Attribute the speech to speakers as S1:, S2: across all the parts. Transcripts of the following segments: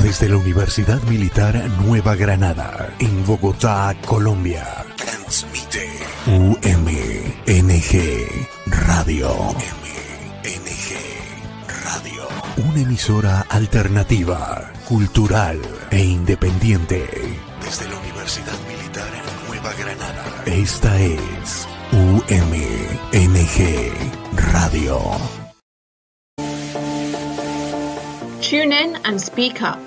S1: Desde la Universidad Militar Nueva Granada, en Bogotá, Colombia, transmite UMNG Radio. UMNG Radio. Una emisora alternativa, cultural e independiente. Desde la Universidad Militar Nueva Granada. Esta es UMNG Radio.
S2: Tune in and speak up.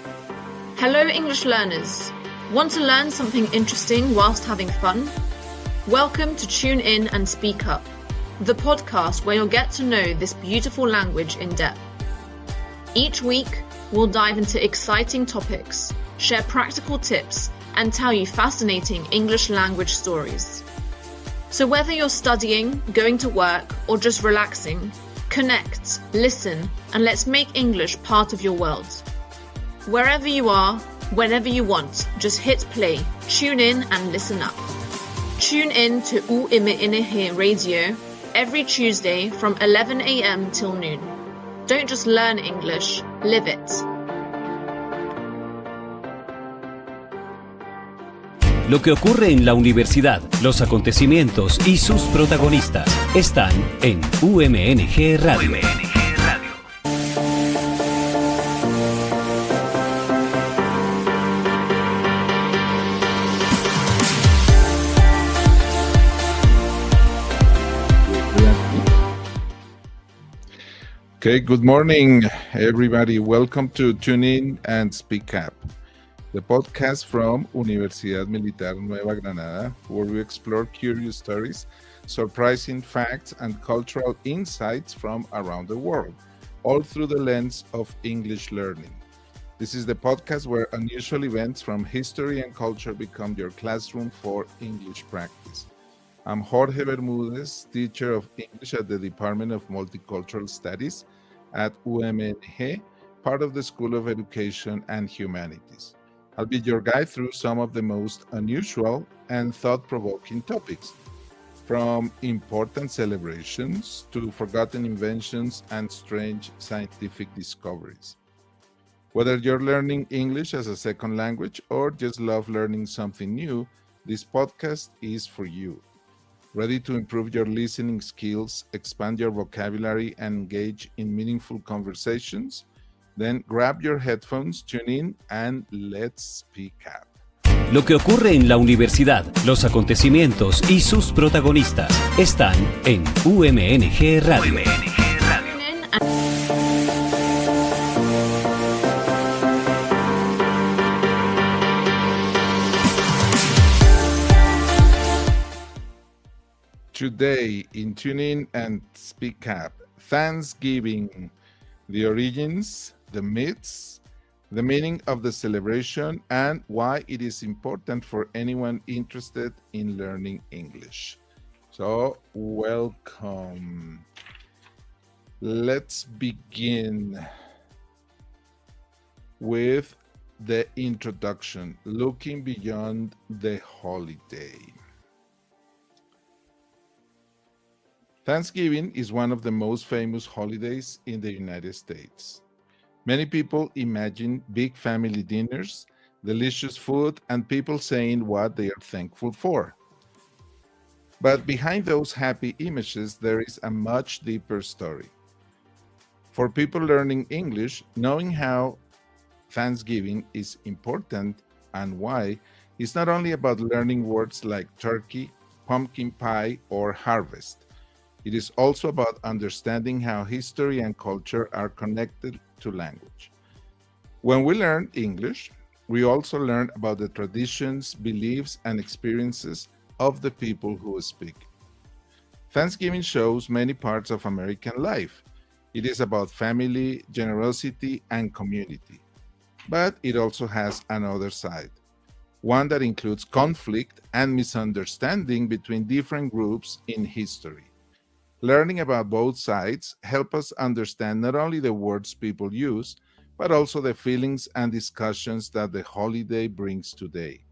S2: Hello, English learners. Want to learn something interesting whilst having fun? Welcome to Tune In and Speak Up, the podcast where you'll get to know this beautiful language in depth. Each week, we'll dive into exciting topics, share practical tips, and tell you fascinating English language stories. So whether you're studying, going to work, or just relaxing, connect, listen, and let's make English part of your world. Wherever you are, whenever you want, just hit play, tune in and listen up. Tune in to UMNG Radio every Tuesday from 11 a.m. till noon. Don't just learn English, live it.
S3: Lo que ocurre en la universidad, los acontecimientos y sus protagonistas están en UMNG Radio.
S4: Okay, good morning, everybody. Welcome to Tune In and Speak Up, the podcast from Universidad Militar Nueva Granada, where we explore curious stories, surprising facts, and cultural insights from around the world, all through the lens of English learning. This is the podcast where unusual events from history and culture become your classroom for English practice. I'm Jorge Bermudez, teacher of English at the Department of Multicultural Studies at UMNG, part of the School of Education and Humanities. I'll be your guide through some of the most unusual and thought-provoking topics, from important celebrations to forgotten inventions and strange scientific discoveries. Whether you're learning English as a second language or just love learning something new, this podcast is for you. Ready to improve your listening skills, expand your vocabulary, and engage in meaningful conversations? Then grab your headphones, tune in, and let's speak up.
S3: Lo que ocurre en la universidad, los acontecimientos y sus protagonistas están en UMNG Radio.
S4: Today in Tune In and Speak Up, Thanksgiving, the origins, the myths, the meaning of the celebration, and why it is important for anyone interested in learning English. So, welcome. Let's begin with the introduction, looking beyond the holiday. Thanksgiving is one of the most famous holidays in the United States. Many people imagine big family dinners, delicious food, and people saying what they are thankful for. But behind those happy images, there is a much deeper story. For people learning English, knowing how Thanksgiving is important and why is not only about learning words like turkey, pumpkin pie, or harvest. It is also about understanding how history and culture are connected to language. When we learn English, we also learn about the traditions, beliefs, and experiences of the people who speak. Thanksgiving shows many parts of American life. It is about family, generosity, and community. But it also has another side, one that includes conflict and misunderstanding between different groups in history. Learning about both sides help us understand not only the words people use, but also the feelings and discussions that the holiday brings today.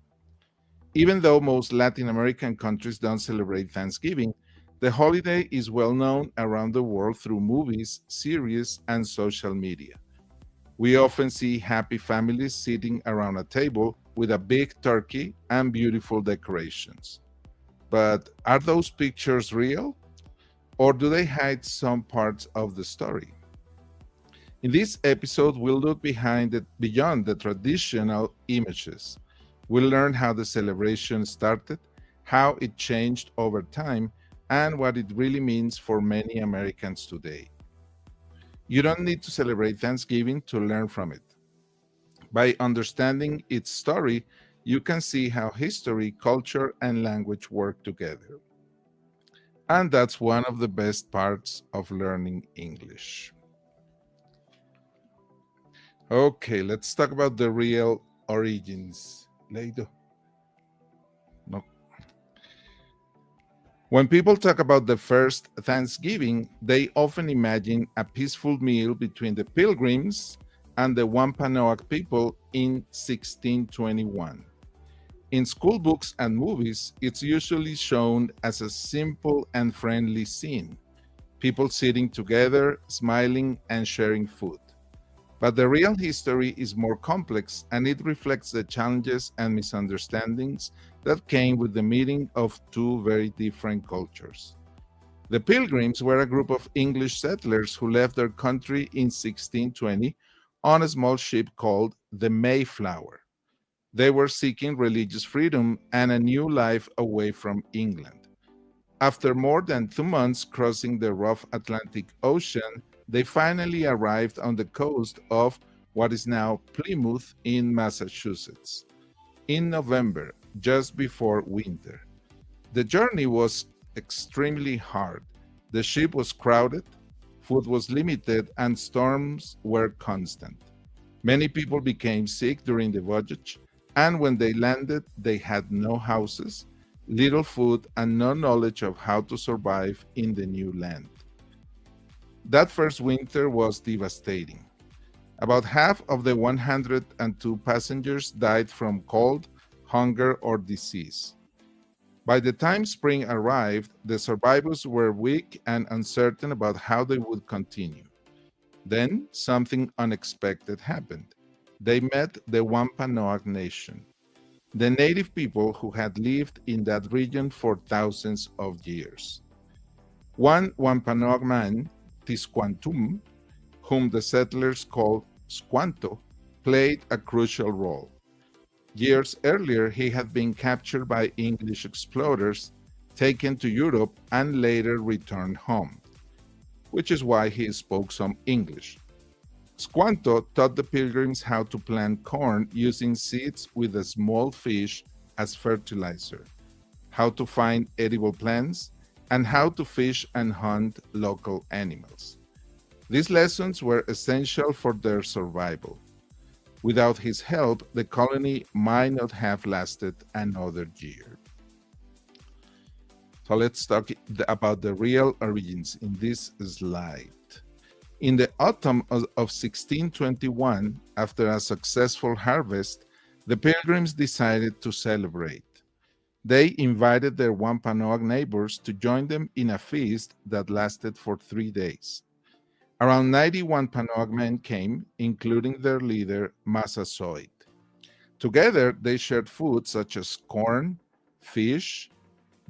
S4: Even though most Latin American countries don't celebrate Thanksgiving, the holiday is well known around the world through movies, series, and social media. We often see happy families sitting around a table with a big turkey and beautiful decorations. But are those pictures real? Or do they hide some parts of the story? In this episode, we'll look beyond the traditional images. We'll learn how the celebration started, how it changed over time, and what it really means for many Americans today. You don't need to celebrate Thanksgiving to learn from it. By understanding its story, you can see how history, culture, and language work together. And that's one of the best parts of learning English. Okay, let's talk about the real origins. Leido. No. When people talk about the first Thanksgiving, they often imagine a peaceful meal between the Pilgrims and the Wampanoag people in 1621. In school books and movies, it's usually shown as a simple and friendly scene, people sitting together, smiling, and sharing food. But the real history is more complex, and it reflects the challenges and misunderstandings that came with the meeting of two very different cultures. The Pilgrims were a group of English settlers who left their country in 1620 on a small ship called the Mayflower. They were seeking religious freedom and a new life away from England. After more than 2 months crossing the rough Atlantic Ocean, they finally arrived on the coast of what is now Plymouth in Massachusetts in November, just before winter. The journey was extremely hard. The ship was crowded, food was limited, and storms were constant. Many people became sick during the voyage, and when they landed, they had no houses, little food, and no knowledge of how to survive in the new land. That first winter was devastating. About half of the 102 passengers died from cold, hunger, or disease. By the time spring arrived, the survivors were weak and uncertain about how they would continue. Then something unexpected happened. They met the Wampanoag Nation, the native people who had lived in that region for thousands of years. One Wampanoag man, Tisquantum, whom the settlers called Squanto, played a crucial role. Years earlier, he had been captured by English explorers, taken to Europe, and later returned home, which is why he spoke some English. Squanto taught the Pilgrims how to plant corn using seeds with a small fish as fertilizer, how to find edible plants, and how to fish and hunt local animals. These lessons were essential for their survival. Without his help, the colony might not have lasted another year. So let's talk about the real origins in this slide. In the autumn of 1621, after a successful harvest, the Pilgrims decided to celebrate. They invited their Wampanoag neighbors to join them in a feast that lasted for 3 days. Around 90 Wampanoag men came, including their leader, Massasoit. Together, they shared food such as corn, fish,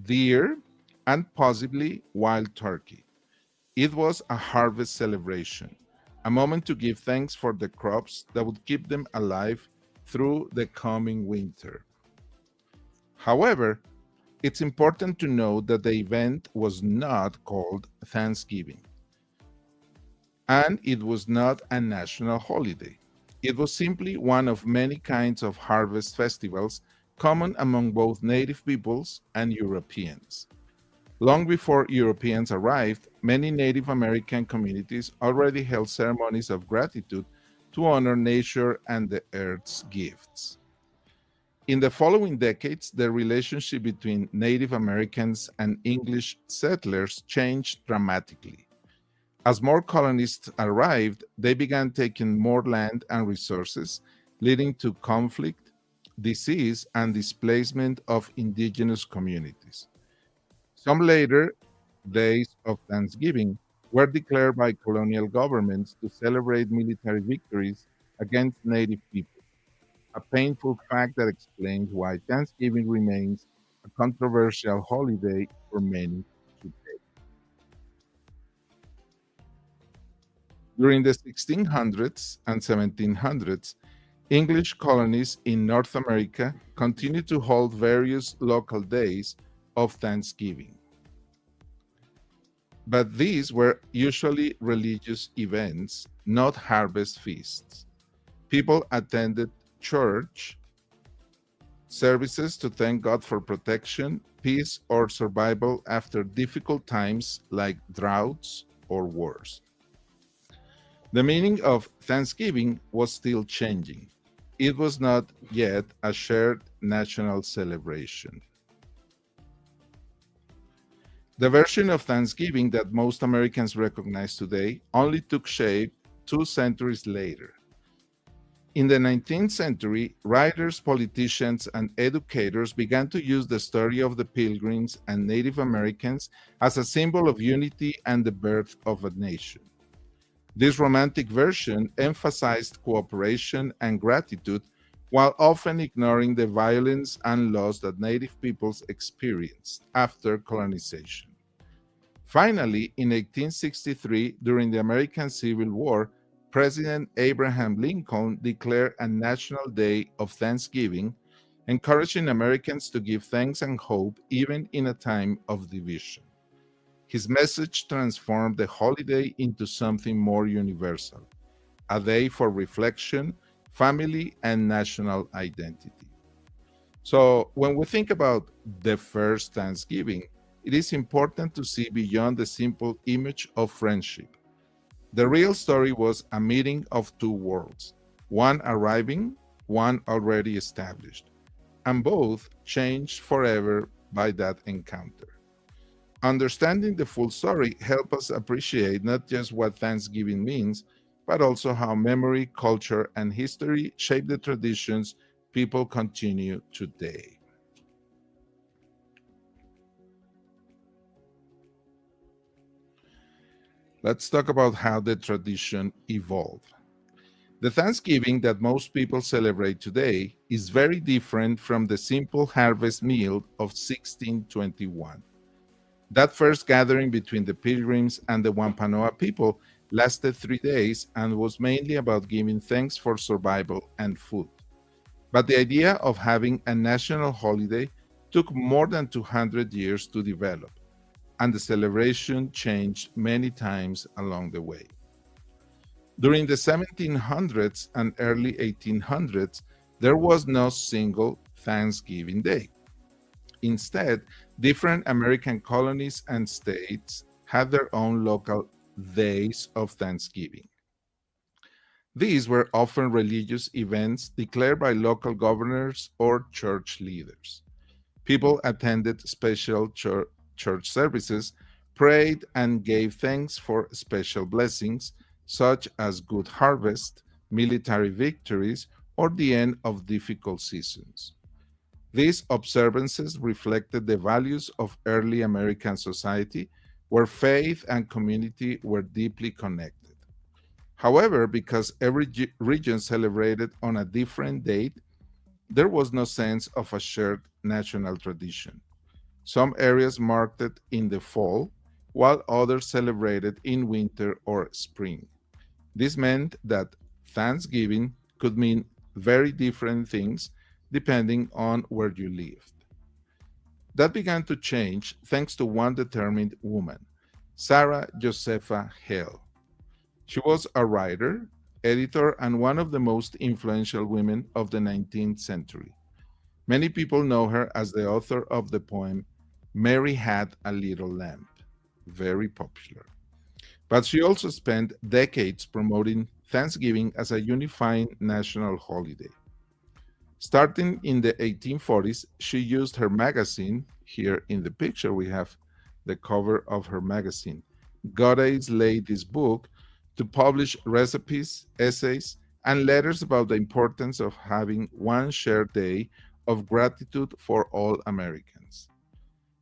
S4: deer, and possibly wild turkey. It was a harvest celebration, a moment to give thanks for the crops that would keep them alive through the coming winter. However, it's important to note that the event was not called Thanksgiving, and it was not a national holiday. It was simply one of many kinds of harvest festivals common among both native peoples and Europeans. Long before Europeans arrived, many Native American communities already held ceremonies of gratitude to honor nature and the earth's gifts. In the following decades, the relationship between Native Americans and English settlers changed dramatically. As more colonists arrived, they began taking more land and resources, leading to conflict, disease, and displacement of indigenous communities. Some later days of Thanksgiving were declared by colonial governments to celebrate military victories against Native people, a painful fact that explains why Thanksgiving remains a controversial holiday for many today. During the 1600s and 1700s, English colonies in North America continued to hold various local days of Thanksgiving. But these were usually religious events, not harvest feasts. People attended church services to thank God for protection, peace, or survival after difficult times like droughts or wars. The meaning of Thanksgiving was still changing. It was not yet a shared national celebration. The version of Thanksgiving that most Americans recognize today only took shape 2 centuries later. In the 19th century, writers, politicians, and educators began to use the story of the Pilgrims and Native Americans as a symbol of unity and the birth of a nation. This romantic version emphasized cooperation and gratitude while often ignoring the violence and loss that Native peoples experienced after colonization. Finally, in 1863, during the American Civil War, President Abraham Lincoln declared a national day of Thanksgiving, encouraging Americans to give thanks and hope even in a time of division. His message transformed the holiday into something more universal, a day for reflection, family, and national identity. So, when we think about the first Thanksgiving, it is important to see beyond the simple image of friendship. The real story was a meeting of two worlds, one arriving, one already established, and both changed forever by that encounter. Understanding the full story helps us appreciate not just what Thanksgiving means, but also how memory, culture, and history shape the traditions people continue today. Let's talk about how the tradition evolved. The Thanksgiving that most people celebrate today is very different from the simple harvest meal of 1621. That first gathering between the Pilgrims and the Wampanoag people lasted 3 days and was mainly about giving thanks for survival and food. But the idea of having a national holiday took more than 200 years to develop, and the celebration changed many times along the way. During the 1700s and early 1800s, there was no single Thanksgiving Day. Instead, different American colonies and states had their own local days of Thanksgiving. These were often religious events declared by local governors or church leaders. People attended special church services, prayed, and gave thanks for special blessings, such as good harvest, military victories, or the end of difficult seasons. These observances reflected the values of early American society, where faith and community were deeply connected. However, because every region celebrated on a different date, there was no sense of a shared national tradition. Some areas marked it in the fall, while others celebrated in winter or spring. This meant that Thanksgiving could mean very different things depending on where you lived. That began to change thanks to one determined woman, Sarah Josepha Hale. She was a writer, editor, and one of the most influential women of the 19th century. Many people know her as the author of the poem Mary Had a Little Lamb, very popular. But she also spent decades promoting Thanksgiving as a unifying national holiday. Starting in the 1840s, she used her magazine. Here in the picture, we have the cover of her magazine, Goddess Lady's Book, to publish recipes, essays, and letters about the importance of having one shared day of gratitude for all Americans.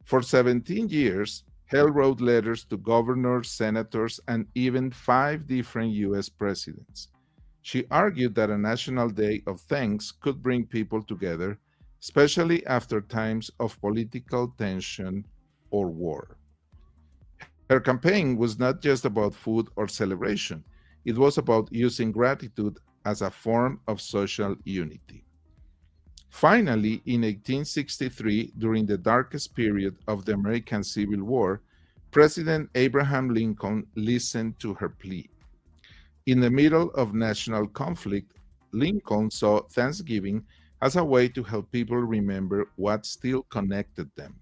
S4: For 17 years, Hale wrote letters to governors, senators, and even 5 different U.S. presidents. She argued that a national day of thanks could bring people together, especially after times of political tension or war. Her campaign was not just about food or celebration, it was about using gratitude as a form of social unity. Finally, in 1863, during the darkest period of the American Civil War, President Abraham Lincoln listened to her plea. In the middle of national conflict, Lincoln saw Thanksgiving as a way to help people remember what still connected them: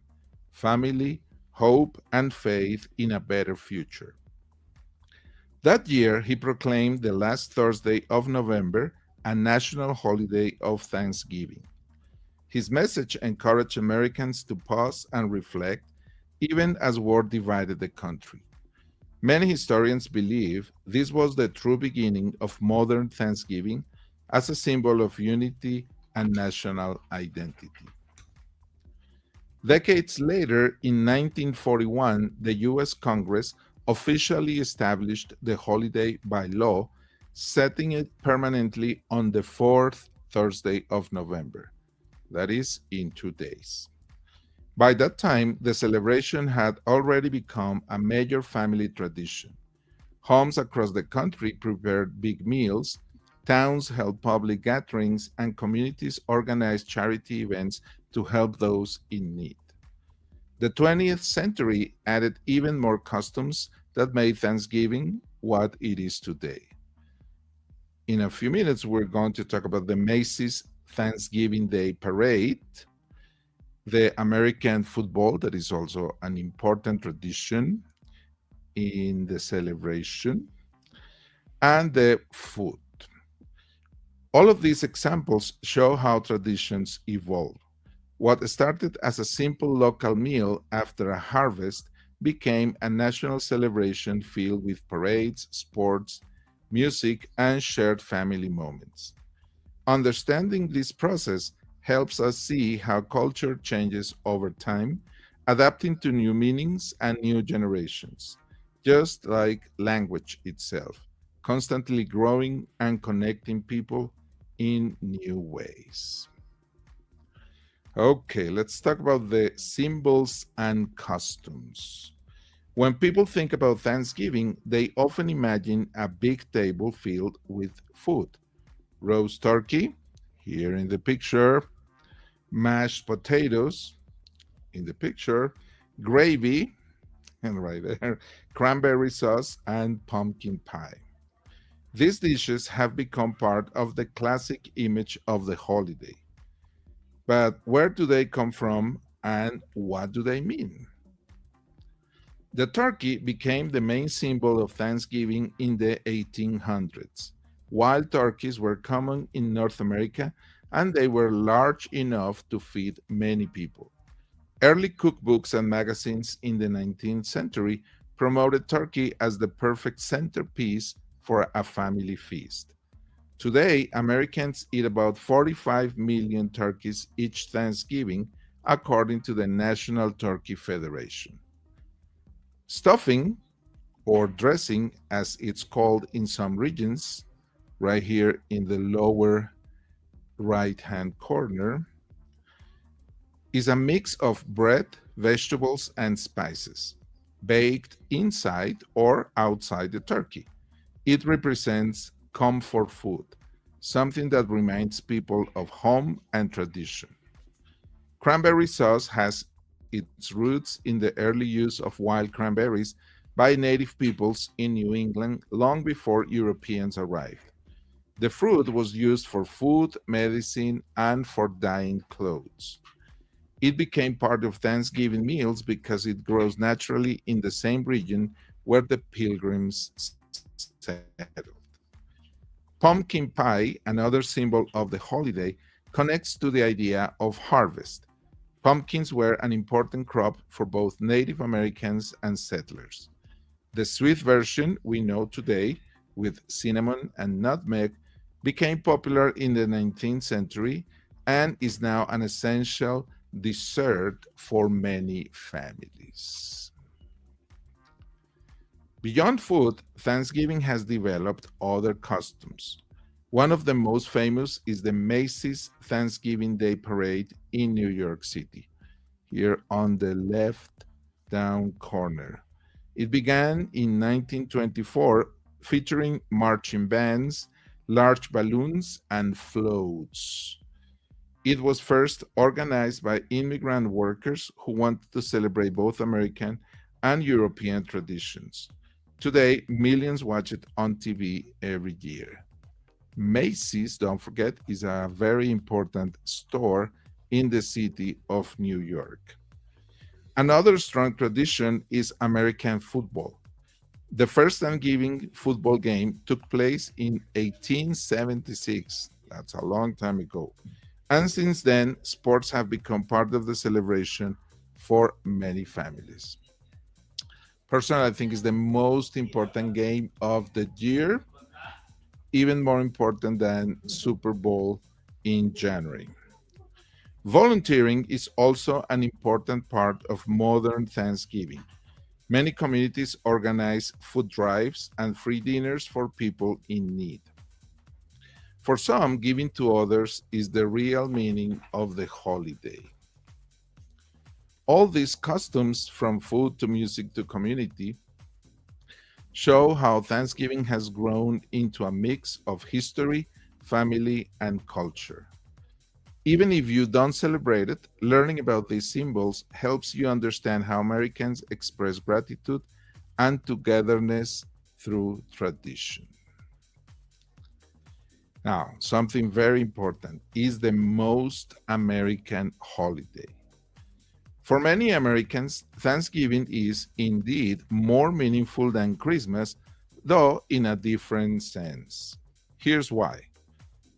S4: family, hope, and faith in a better future. That year, he proclaimed the last Thursday of November a national holiday of Thanksgiving. His message encouraged Americans to pause and reflect, even as war divided the country. Many historians believe this was the true beginning of modern Thanksgiving as a symbol of unity and national identity. Decades later, in 1941, the US Congress officially established the holiday by law, setting it permanently on the fourth Thursday of November, that is, in 2 days. By that time, the celebration had already become a major family tradition. Homes across the country prepared big meals, towns held public gatherings, and communities organized charity events to help those in need. The 20th century added even more customs that made Thanksgiving what it is today. In a few minutes, we're going to talk about the Macy's Thanksgiving Day Parade, the American football, that is also an important tradition in the celebration, and the food. All of these examples show how traditions evolve. What started as a simple local meal after a harvest became a national celebration filled with parades, sports, music, and shared family moments. Understanding this process helps us see how culture changes over time, adapting to new meanings and new generations, just like language itself, constantly growing and connecting people in new ways. Okay, let's talk about the symbols and customs. When people think about Thanksgiving, they often imagine a big table filled with food: roast turkey, here in the picture, mashed potatoes, in the picture, gravy, and right there, cranberry sauce, and pumpkin pie. These dishes have become part of the classic image of the holiday. But where do they come from and what do they mean? The turkey became the main symbol of Thanksgiving in the 1800s. Wild turkeys were common in North America and they were large enough to feed many people. Early cookbooks and magazines in the 19th century promoted turkey as the perfect centerpiece for a family feast. Today, Americans eat about 45 million turkeys each Thanksgiving, according to the National Turkey Federation. Stuffing, or dressing as it's called in some regions, right here in the lower right-hand corner, is a mix of bread, vegetables, and spices, baked inside or outside the turkey. It represents comfort food, something that reminds people of home and tradition. Cranberry sauce has its roots in the early use of wild cranberries by native peoples in New England long before Europeans arrived. The fruit was used for food, medicine, and for dyeing clothes. It became part of Thanksgiving meals because it grows naturally in the same region where the pilgrims settled. Pumpkin pie, another symbol of the holiday, connects to the idea of harvest. Pumpkins were an important crop for both Native Americans and settlers. The sweet version we know today, with cinnamon and nutmeg, became popular in the 19th century and is now an essential dessert for many families. Beyond food, Thanksgiving has developed other customs. One of the most famous is the Macy's Thanksgiving Day Parade in New York City, here on the left down corner. It began in 1924, featuring marching bands, large balloons, and floats. It was first organized by immigrant workers who wanted to celebrate both American and European traditions. Today, millions watch it on TV every year. Macy's, don't forget, is a very important store in the city of New York. Another strong tradition is American football. The first Thanksgiving football game took place in 1876. That's a long time ago. And since then, sports have become part of the celebration for many families. Personally, I think it's the most important game of the year, even more important than Super Bowl in January. Volunteering is also an important part of modern Thanksgiving. Many communities organize food drives and free dinners for people in need. For some, giving to others is the real meaning of the holiday. All these customs, from food to music to community, show how Thanksgiving has grown into a mix of history, family, and culture. Even if you don't celebrate it, learning about these symbols helps you understand how Americans express gratitude and togetherness through tradition. Now, something very important is the most American holiday. For many Americans, Thanksgiving is indeed more meaningful than Christmas, though in a different sense. Here's why.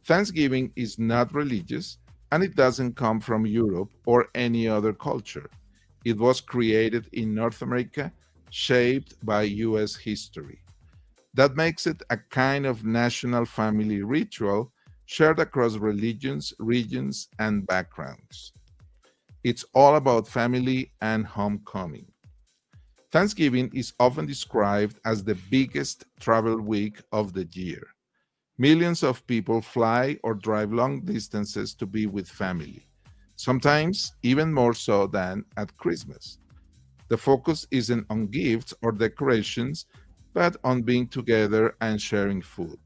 S4: Thanksgiving is not religious, and it doesn't come from Europe or any other culture. It was created in North America, shaped by US history. That makes it a kind of national family ritual shared across religions, regions, and backgrounds. It's all about family and homecoming. Thanksgiving is often described as the biggest travel week of the year. Millions of people fly or drive long distances to be with family, sometimes even more so than at Christmas. The focus isn't on gifts or decorations, but on being together and sharing food.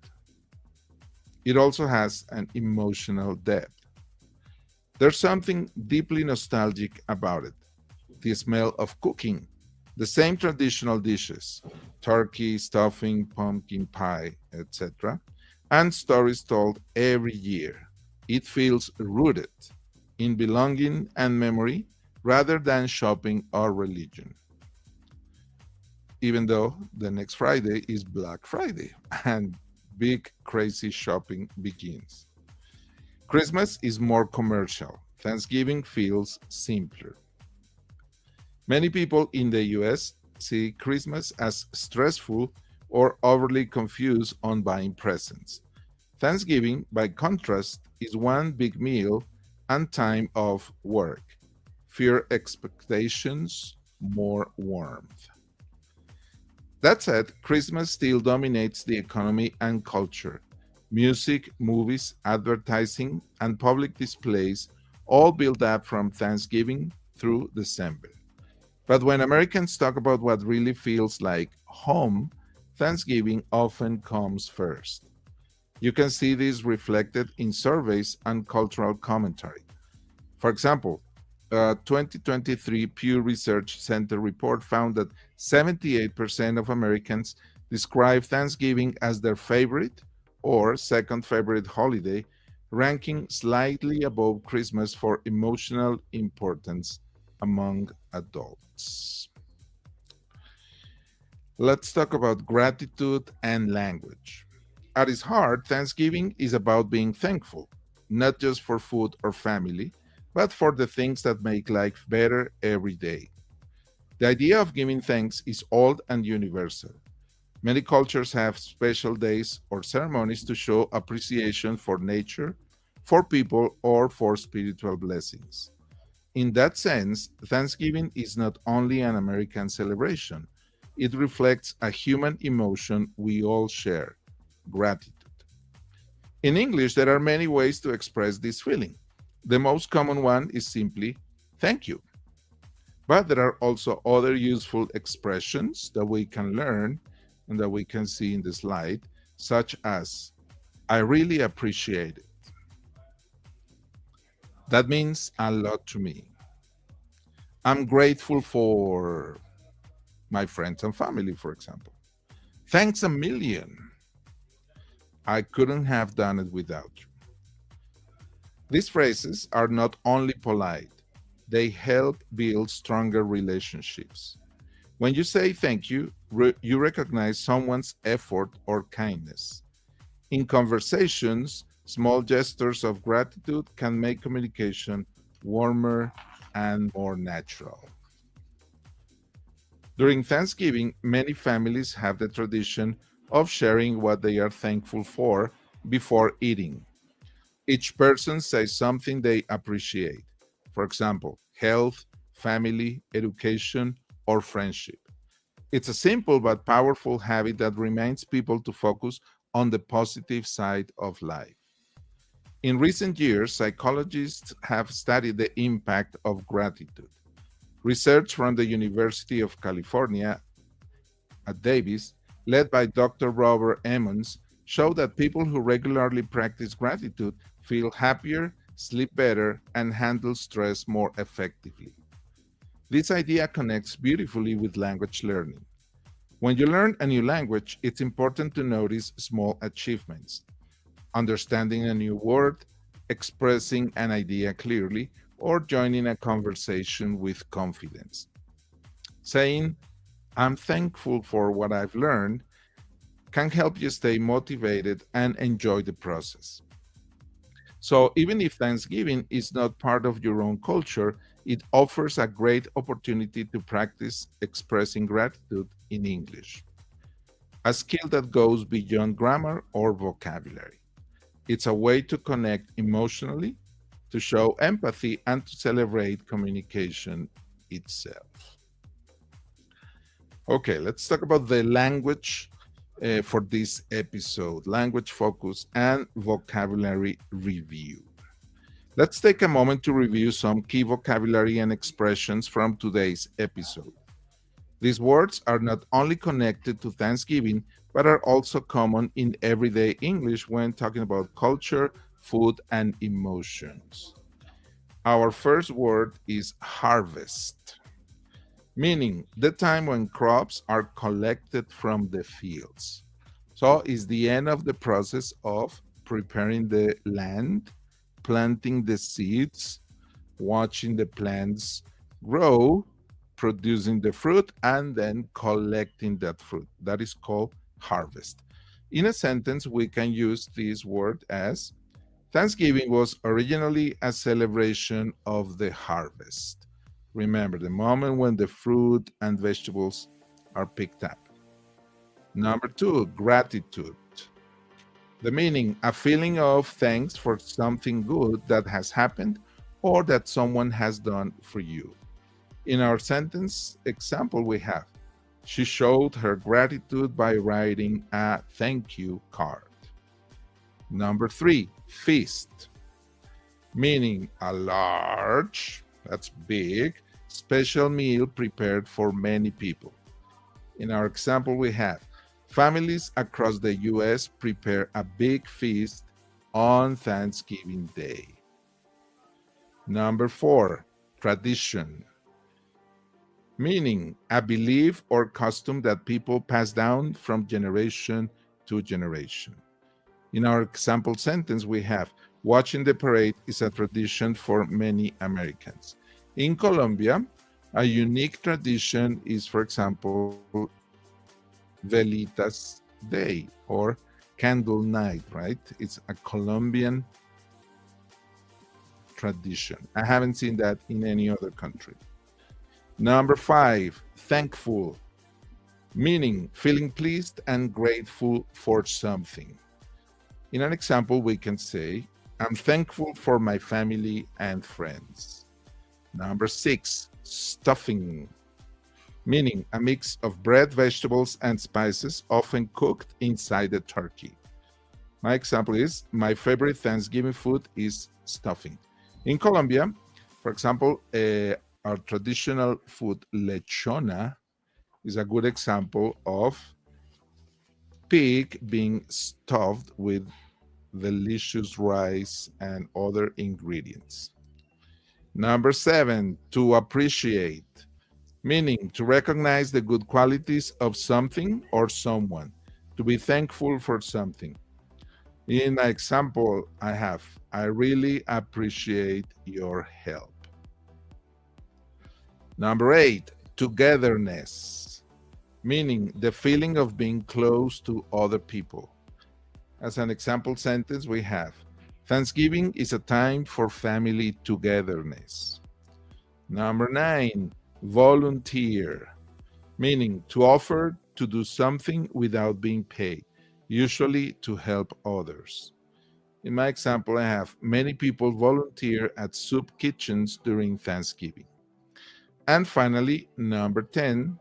S4: It also has an emotional depth. There's something deeply nostalgic about it. The smell of cooking, the same traditional dishes, turkey, stuffing, pumpkin pie, etc., and stories told every year. It feels rooted in belonging and memory rather than shopping or religion. Even though the next Friday is Black Friday and big crazy shopping begins. Christmas is more commercial. Thanksgiving feels simpler. Many people in the US see Christmas as stressful or overly confused on buying presents. Thanksgiving, by contrast, is one big meal and time of work. Fewer expectations, more warmth. That said, Christmas still dominates the economy and culture. Music, movies, advertising, and public displays all build up from Thanksgiving through December. But when Americans talk about what really feels like home, Thanksgiving often comes first. You can see this reflected in surveys and cultural commentary. For example, a 2023 Pew Research Center report found that 78% of Americans describe Thanksgiving as their favorite or second favorite holiday, ranking slightly above Christmas for emotional importance among adults. Let's talk about gratitude and language. At its heart, Thanksgiving is about being thankful, not just for food or family, but for the things that make life better every day. The idea of giving thanks is old and universal. Many cultures have special days or ceremonies to show appreciation for nature, for people, or for spiritual blessings. In that sense, Thanksgiving is not only an American celebration, it reflects a human emotion we all share: gratitude. In English, there are many ways to express this feeling. The most common one is simply thank you. But there are also other useful expressions that we can learn and that we can see in the slide, such as I really appreciate it. That means a lot to me. I'm grateful for my friends and family, for example. Thanks a million. I couldn't have done it without you. These phrases are not only polite, they help build stronger relationships. When you say thank you, you recognize someone's effort or kindness. In conversations, small gestures of gratitude can make communication warmer and more natural. During Thanksgiving, many families have the tradition of sharing what they are thankful for before eating. Each person says something they appreciate. For example, health, family, education, or friendship. It's a simple but powerful habit that reminds people to focus on the positive side of life. In recent years, psychologists have studied the impact of gratitude. Research from the University of California at Davis, led by Dr. Robert Emmons, showed that people who regularly practice gratitude feel happier, sleep better, and handle stress more effectively. This idea connects beautifully with language learning. When you learn a new language, it's important to notice small achievements. Understanding a new word, expressing an idea clearly, or joining a conversation with confidence. Saying, I'm thankful for what I've learned, can help you stay motivated and enjoy the process. So even if Thanksgiving is not part of your own culture, it offers a great opportunity to practice expressing gratitude in English, a skill that goes beyond grammar or vocabulary. It's a way to connect emotionally, to show empathy, and to celebrate communication itself. Okay, let's talk about the language for this episode, language focus and vocabulary review. Let's take a moment to review some key vocabulary and expressions from today's episode. These words are not only connected to Thanksgiving, but are also common in everyday English when talking about culture, food, and emotions. Our first word is harvest, meaning the time when crops are collected from the fields. So it's the end of the process of preparing the land, planting the seeds, watching the plants grow, producing the fruit, and then collecting that fruit. That is called harvest. In a sentence, we can use this word as Thanksgiving was originally a celebration of the harvest. Remember, the moment when the fruit and vegetables are picked up. Number two, gratitude. The meaning, a feeling of thanks for something good that has happened or that someone has done for you. In our sentence example, we have, she showed her gratitude by writing a thank you card. Number three, feast. Meaning a large, that's big, special meal prepared for many people. In our example, we have, families across the U.S. prepare a big feast on Thanksgiving Day. Number four, tradition. Meaning a belief or custom that people pass down from generation to generation. In our example sentence, we have, watching the parade is a tradition for many Americans. In Colombia, a unique tradition is, for example, Velitas Day or Candle Night, right? It's a Colombian tradition. I haven't seen that in any other country. Number five, thankful, meaning feeling pleased and grateful for something. In an example, we can say, I'm thankful for my family and friends. Number six, stuffing, meaning a mix of bread, vegetables, and spices often cooked inside the turkey. My example is my favorite Thanksgiving food is stuffing. In Colombia, for example, our traditional food lechona is a good example of pig being stuffed with delicious rice and other ingredients. Number 7, to appreciate, meaning to recognize the good qualities of something or someone, to be thankful for something. In my example, I really appreciate your help. Number 8, togetherness, meaning the feeling of being close to other people. As an example sentence, we have Thanksgiving is a time for family togetherness. Number 9, volunteer, meaning to offer to do something without being paid, usually to help others. In my example, I have many people volunteer at soup kitchens during Thanksgiving. And finally, number 10,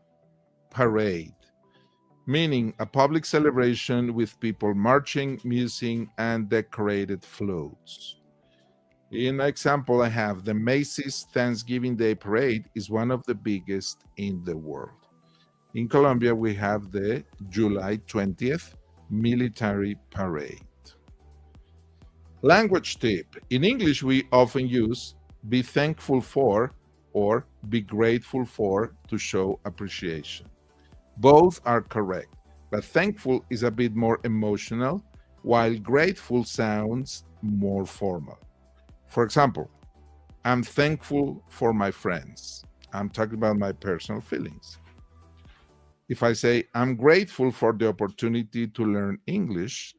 S4: parade, meaning a public celebration with people marching, music, and decorated floats. In my example, I have the Macy's Thanksgiving Day Parade is one of the biggest in the world. In Colombia, we have the July 20th Military Parade. Language tip. In English, we often use be thankful for or be grateful for to show appreciation. Both are correct, but thankful is a bit more emotional, while grateful sounds more formal. For example, I'm thankful for my friends. I'm talking about my personal feelings. If I say, I'm grateful for the opportunity to learn English,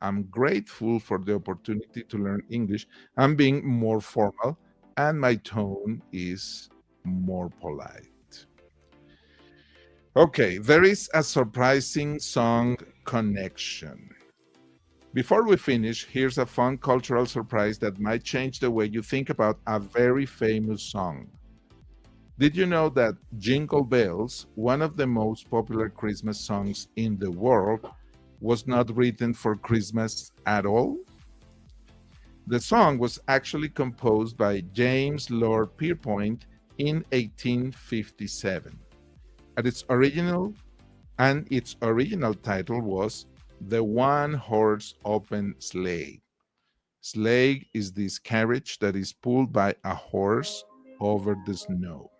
S4: I'm grateful for the opportunity to learn English, I'm being more formal and my tone is more polite. Okay, there is a surprising song connection. Before we finish, here's a fun cultural surprise that might change the way you think about a very famous song. Did you know that Jingle Bells, one of the most popular Christmas songs in the world, was not written for Christmas at all? The song was actually composed by James Lord Pierpont in 1857. Its original title was The One Horse Open Sleigh. Sleigh is this carriage that is pulled by a horse over the snow.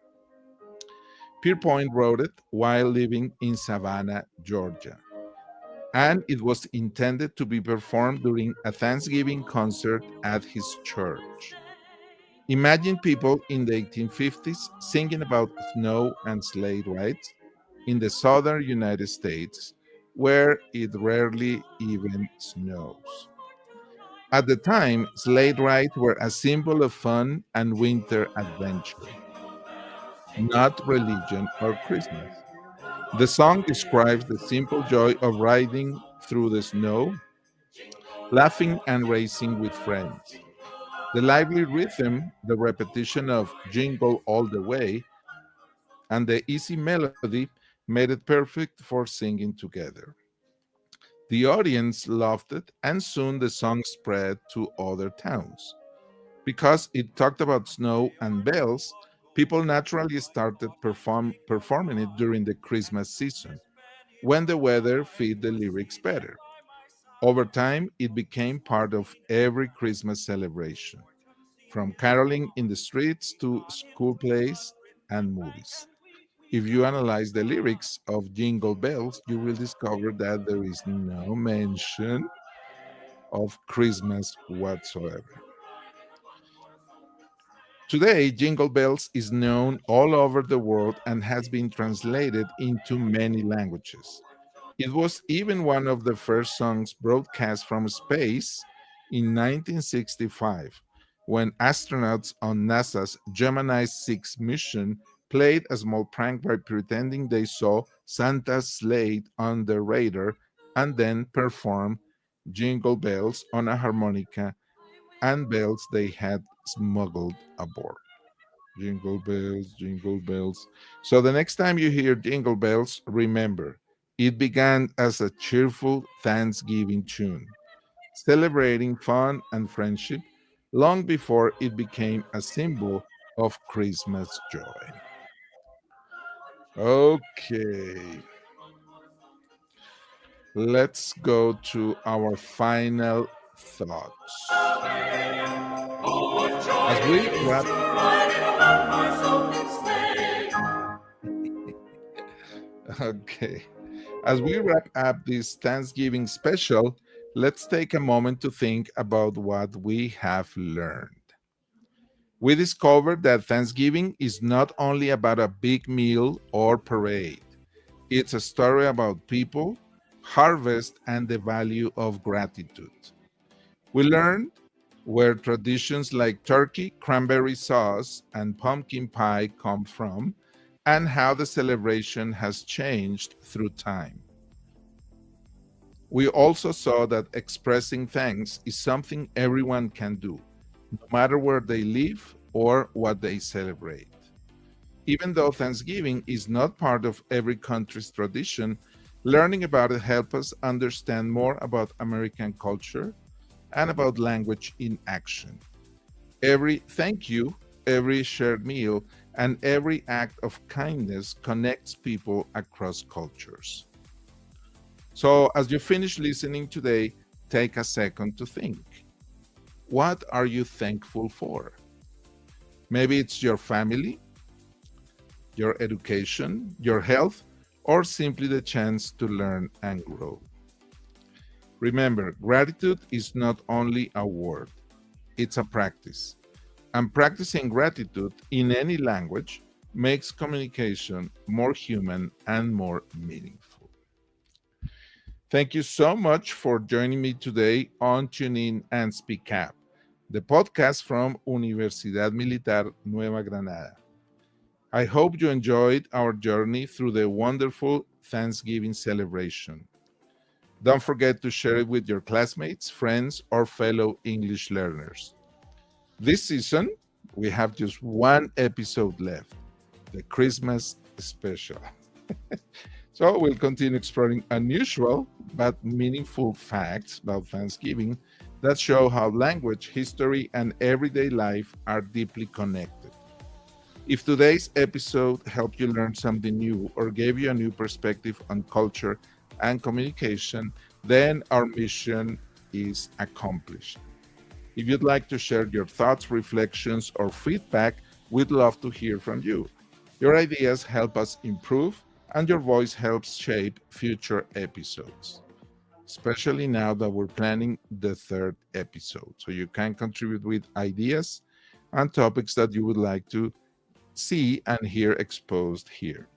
S4: Pierpont wrote it while living in Savannah, Georgia, and it was intended to be performed during a Thanksgiving concert at his church. Imagine people in the 1850s singing about snow and sleigh rides in the southern United States, where it rarely even snows. At the time, sleigh rides were a symbol of fun and winter adventure, not religion or Christmas. The song describes the simple joy of riding through the snow, laughing and racing with friends. The lively rhythm, the repetition of Jingle All the Way, and the easy melody made it perfect for singing together. The audience loved it, and soon the song spread to other towns. Because it talked about snow and bells, people naturally started performing it during the Christmas season, when the weather fit the lyrics better. Over time, it became part of every Christmas celebration, from caroling in the streets to school plays and movies. If you analyze the lyrics of Jingle Bells, you will discover that there is no mention of Christmas whatsoever. Today, Jingle Bells is known all over the world and has been translated into many languages. It was even one of the first songs broadcast from space in 1965, when astronauts on NASA's Gemini 6 mission played a small prank by pretending they saw Santa's sleigh on the radar and then performed Jingle Bells on a harmonica and bells they had smuggled aboard. Jingle bells, jingle bells. So the next time you hear jingle bells, remember it began as a cheerful Thanksgiving tune. celebrating fun and friendship long before it became a symbol of Christmas joy. Okay, let's go to our final thoughts. As we wrap Okay. As we wrap up this Thanksgiving special, let's take a moment to think about what we have learned. We discovered that Thanksgiving is not only about a big meal or parade. It's a story about people, harvest, and the value of gratitude. We learned where traditions like turkey, cranberry sauce, and pumpkin pie come from, and how the celebration has changed through time. We also saw that expressing thanks is something everyone can do, no matter where they live or what they celebrate. Even though Thanksgiving is not part of every country's tradition, learning about it helps us understand more about American culture and about language in action. Every thank you, every shared meal, and every act of kindness connects people across cultures. So, as you finish listening today, take a second to think. What are you thankful for? Maybe it's your family, your education, your health, or simply the chance to learn and grow. Remember, gratitude is not only a word, it's a practice. And practicing gratitude in any language makes communication more human and more meaningful. Thank you so much for joining me today on Tune In and Speak Up, the podcast from Universidad Militar Nueva Granada. I hope you enjoyed our journey through the wonderful Thanksgiving celebration. Don't forget to share it with your classmates, friends, or fellow English learners. This season, we have just one episode left, the Christmas special. So we'll continue exploring unusual but meaningful facts about Thanksgiving that show how language, history, and everyday life are deeply connected. If today's episode helped you learn something new or gave you a new perspective on culture and communication, then our mission is accomplished. If you'd like to share your thoughts, reflections, or feedback, we'd love to hear from you. Your ideas help us improve, and your voice helps shape future episodes, especially now that we're planning the third episode. So you can contribute with ideas and topics that you would like to see and hear exposed here.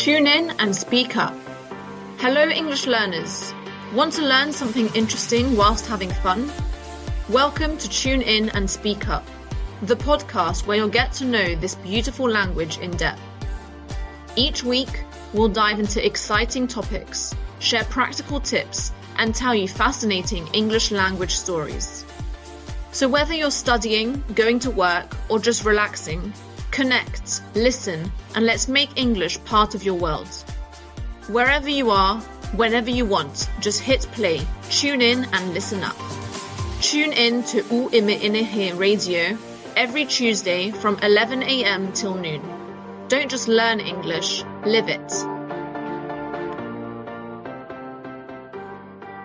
S2: Tune in and speak up. Hello, English learners. Want to learn something interesting whilst having fun? Welcome to Tune In and Speak Up, the podcast where you'll get to know this beautiful language in depth. Each week, we'll dive into exciting topics, share practical tips, and tell you fascinating English language stories. So whether you're studying, going to work, or just relaxing, connect, listen, and let's make English part of your world. Wherever you are, whenever you want, just hit play, tune in and listen up. Tune in to UMNH Radio every Tuesday from 11 a.m. till noon. Don't just learn English, live it.